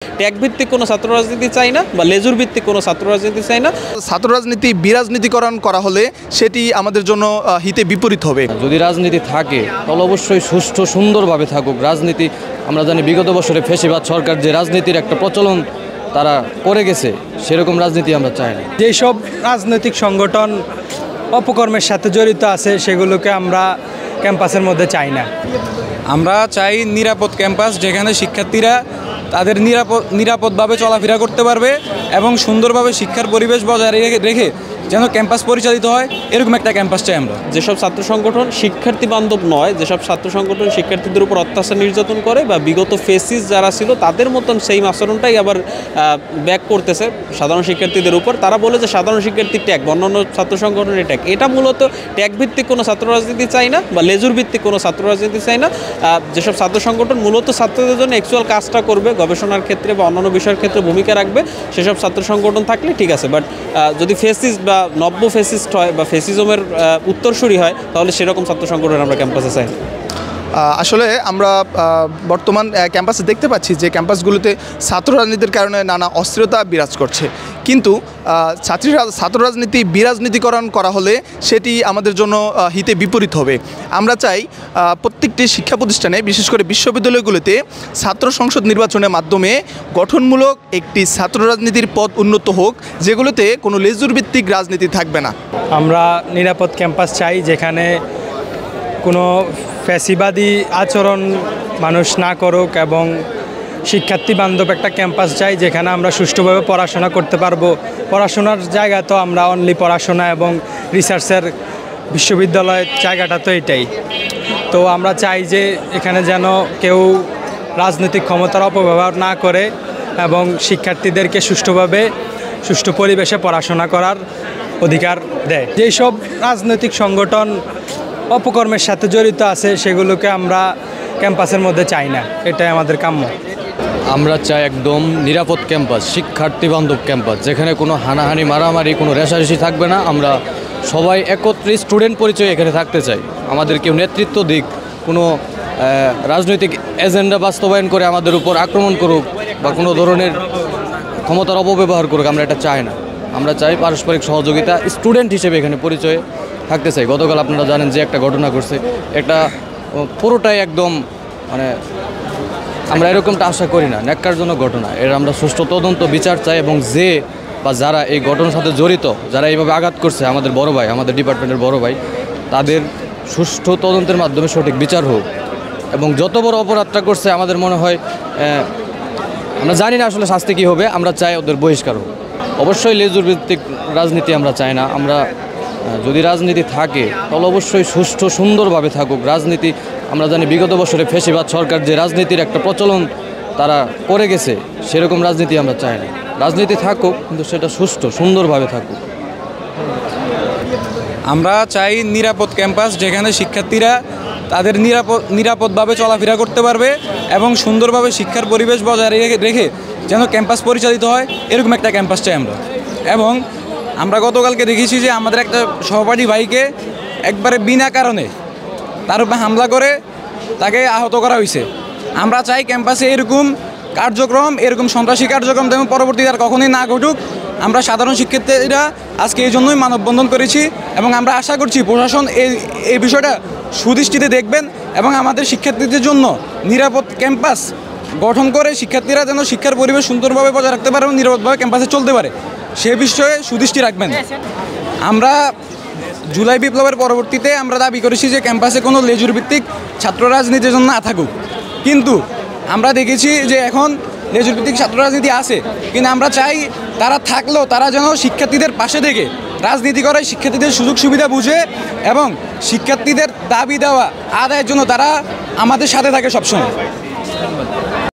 Tag ভিত্তিক কোনো ছাত্র রাজনীতি চাই না বা লেজুর ভিত্তিক কোনো ছাত্র রাজনীতি চাই না। ছাত্র রাজনীতি বিরাজনীতিকরণ করা হলে সেটি আমাদের জন্য হিতে বিপরীত হবে। যদি রাজনীতি থাকে তাহলে অবশ্যই সুষ্ঠু সুন্দরভাবে থাকুক। রাজনীতি আমরা জানি বিগত বছরে ফ্যাসিবাদ সরকার যে রাজনীতির একটা প্রচলন তারা করে গেছে, সেরকম রাজনীতি আমরা চাই না। যেসব রাজনৈতিক সংগঠন অপকর্মের সাথে জড়িত আছে সেগুলোকে আমরা ক্যাম্পাসের মধ্যে চাই না। আমরা চাই নিরাপদ ক্যাম্পাস, যেখানে শিক্ষার্থীরা তাদের নিরাপদভাবে চলাফেরা করতে পারবে এবং সুন্দরভাবে শিক্ষার পরিবেশ বজায় রেখে যেন ক্যাম্পাস পরিচালিত হয়, এরকম একটা ক্যাম্পাস চাই আমরা। যেসব ছাত্র সংগঠন শিক্ষার্থী বান্ধব নয়, যেসব ছাত্র সংগঠন শিক্ষার্থীদের উপর অত্যাচার নির্যাতন করে বা বিগত ফেসিস যারা ছিল তাদের মতন সেই আচরণটাই আবার ব্যাক করতেছে সাধারণ শিক্ষার্থীদের উপর। তারা বলে যে সাধারণ শিক্ষার্থীর ট্যাগ অন্যান্য ছাত্র সংগঠনের ট্যাগ। এটা মূলত ট্যাগ ভিত্তিক কোনো ছাত্র রাজনীতি চাই না বা লেজুর ভিত্তিক কোনো ছাত্র রাজনীতি চাই না। যেসব ছাত্র সংগঠন মূলত ছাত্রদের জন্য অ্যাকচুয়াল কাজটা করবে, গবেষণার ক্ষেত্রে বা অন্যান্য বিষয়ের ক্ষেত্রে ভূমিকা রাখবে, সেসব ছাত্র সংগঠন থাকলে ঠিক আছে। বাট যদি ফেসিস বা নব্য ফেসিস্ট হয় বা ফেসিজমের উত্তরসূরি হয়, তাহলে সেরকম ছাত্র সংগঠন আমরা ক্যাম্পাসে চাই। আসলে আমরা বর্তমান ক্যাম্পাসে দেখতে পাচ্ছি যে ক্যাম্পাসগুলোতে ছাত্র রাজনীতির কারণে নানা অস্থিরতা বিরাজ করছে, কিন্তু ছাত্র রাজনীতি বিরাজনীতিকরণ করা হলে সেটি আমাদের জন্য হিতে বিপরীত হবে। আমরা চাই প্রত্যেকটি শিক্ষা প্রতিষ্ঠানে, বিশেষ করে বিশ্ববিদ্যালয়গুলোতে ছাত্র সংসদ নির্বাচনের মাধ্যমে গঠনমূলক একটি ছাত্র রাজনীতির পথ উন্নত হোক, যেগুলোতে কোনো লেজুর ভিত্তিক রাজনীতি থাকবে না। আমরা নিরাপদ ক্যাম্পাস চাই, যেখানে কোনো ফ্যাসিবাদী আচরণ মানুষ না করুক, এবং শিক্ষার্থী বান্ধব একটা ক্যাম্পাস চাই যেখানে আমরা সুষ্ঠুভাবে পড়াশোনা করতে পারবো। পড়াশোনার জায়গা তো আমরা অনলি পড়াশোনা এবং রিসার্চের বিশ্ববিদ্যালয়ের জায়গাটা তো এটাই। তো আমরা চাই যে এখানে যেন কেউ রাজনৈতিক ক্ষমতার অপব্যবহার না করে এবং শিক্ষার্থীদেরকে সুষ্ঠু পরিবেশে পড়াশোনা করার অধিকার দেয়। যেসব রাজনৈতিক সংগঠন অপকর্মের সাথে জড়িত আছে সেগুলোকে আমরা ক্যাম্পাসের মধ্যে চাই না, এটাই আমাদের কাম্য। আমরা চাই একদম নিরাপদ ক্যাম্পাস, শিক্ষার্থী বান্ধব ক্যাম্পাস, যেখানে কোনো হানাহানি মারামারি কোনো রেষারেষি থাকবে না। আমরা সবাই একত্রে স্টুডেন্ট পরিচয় এখানে থাকতে চাই। আমাদের কেউ নেতৃত্ব দিক, কোনো রাজনৈতিক এজেন্ডা বাস্তবায়ন করে আমাদের উপর আক্রমণ করুক বা কোনো ধরনের ক্ষমতার অপব্যবহার করুক, আমরা এটা চাই না। আমরা চাই পারস্পরিক সহযোগিতা, স্টুডেন্ট হিসেবে এখানে পরিচয় থাকতে চাই। গতকাল আপনারা জানেন যে একটা ঘটনা ঘটছে, একটা পুরোটাই একদম আমরা এরকমটা আশা করি না, ন্যাক্কারজনক ঘটনা। এর আমরা সুষ্ঠু তদন্ত বিচার চাই, এবং যারা এই ঘটনার সাথে জড়িত, যারা এইভাবে আঘাত করছে আমাদের বড় ভাই, আমাদের ডিপার্টমেন্টের বড় ভাই, তাদের সুষ্ঠু তদন্তের মাধ্যমে সঠিক বিচার হোক। এবং যত বড় অপরাধটা করছে আমাদের মনে হয়, আমরা জানি না আসলে শাস্তি কী হবে, আমরা চাই ওদের বহিষ্কার হোক। অবশ্যই লেজুর ভিত্তিক রাজনীতি আমরা চাই না। আমরা যদি রাজনীতি থাকে তাহলে অবশ্যই সুষ্ঠু সুন্দরভাবে থাকুক। রাজনীতি আমরা জানি বিগত বছরে ফ্যাসিবাদ সরকার যে রাজনীতির একটা প্রচলন তারা করে গেছে, সেরকম রাজনীতি আমরা চাই না। রাজনীতি থাকুক, কিন্তু সেটা সুষ্ঠু সুন্দরভাবে থাকুক। আমরা চাই নিরাপদ ক্যাম্পাস, যেখানে শিক্ষার্থীরা তাদের নিরাপদভাবে চলাফেরা করতে পারবে এবং সুন্দরভাবে শিক্ষার পরিবেশ বজায় রেখে যেন ক্যাম্পাস পরিচালিত হয়, এরকম একটা ক্যাম্পাস চাই আমরা। এবং আমরা গতকালকে দেখেছি যে আমাদের একটা সহপাঠী ভাইকে একবারে বিনা কারণে তার উপরে হামলা করে তাকে আহত করা হয়েছে। আমরা চাই ক্যাম্পাসে এরকম সন্ত্রাসী কার্যক্রম যেন পরবর্তীতে আর কখনোই না ঘটুক। আমরা সাধারণ শিক্ষার্থীরা আজকে এই জন্যই মানববন্ধন করেছি, এবং আমরা আশা করছি প্রশাসন এই বিষয়টা সুদৃষ্টিতে দেখবেন এবং আমাদের শিক্ষার্থীদের জন্য নিরাপদ ক্যাম্পাস গঠন করে শিক্ষার্থীরা যেন শিক্ষার পরিবেশ সুন্দরভাবে বজায় রাখতে পারে এবং নিরাপদভাবে ক্যাম্পাসে চলতে পারে, সে বিষয়ে সুদৃষ্টি রাখবেন। আমরা জুলাই বিপ্লবের পরবর্তীতে আমরা দাবি করেছি যে ক্যাম্পাসে কোনো লেজুর ভিত্তিক ছাত্র রাজনীতির জন্য না থাকুক, কিন্তু আমরা দেখেছি যে এখন লেজুর ভিত্তিক ছাত্র রাজনীতি আছে। কিন্তু আমরা চাই তারা থাকলেও তারা যেন শিক্ষার্থীদের পাশে থেকে রাজনীতি করে, শিক্ষার্থীদের সুযোগ সুবিধা বুঝে এবং শিক্ষার্থীদের দাবি দেওয়া আদায়ের জন্য তারা আমাদের সাথে থাকে সবসময়।